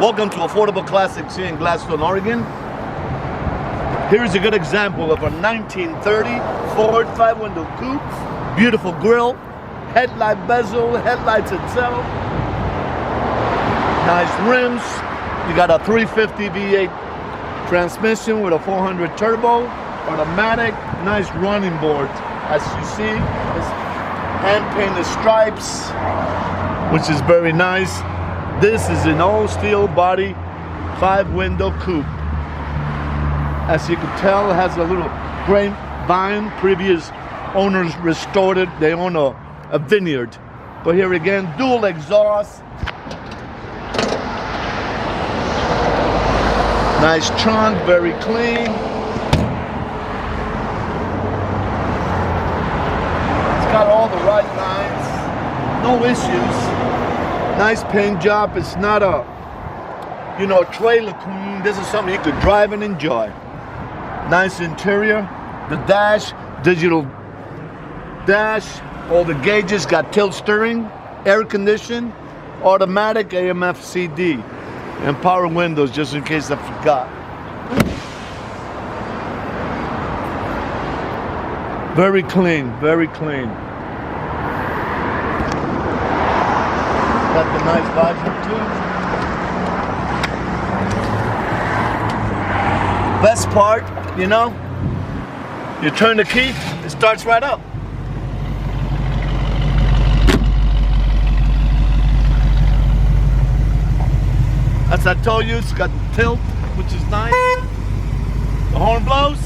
Welcome to Affordable Classics here in Gladstone, Oregon. Here's a good example of a 1930 Ford 5-window coupe. Beautiful grille, headlight bezel, headlights itself. Nice rims. You got a 350 V8 transmission with a 400 turbo, automatic, nice running boards. As you see, it's hand-painted stripes, which is very nice. This is an all steel body 5-window coupe. As you can tell, it has a little grapevine. Previous owners restored it. They own a vineyard. But here again, dual exhaust. Nice trunk, very clean. It's got all the right lines, no issues. Nice paint job. It's not a, trailer queen. This is something you could drive and enjoy. Nice interior. The dash, digital dash. All the gauges, got tilt steering, air conditioning, automatic AM/CD, and power windows, just in case I forgot. Very clean, very clean. Got the nice visor too. Best part, you turn the key, it starts right up. As I told you, it's got the tilt, which is nice. The horn blows.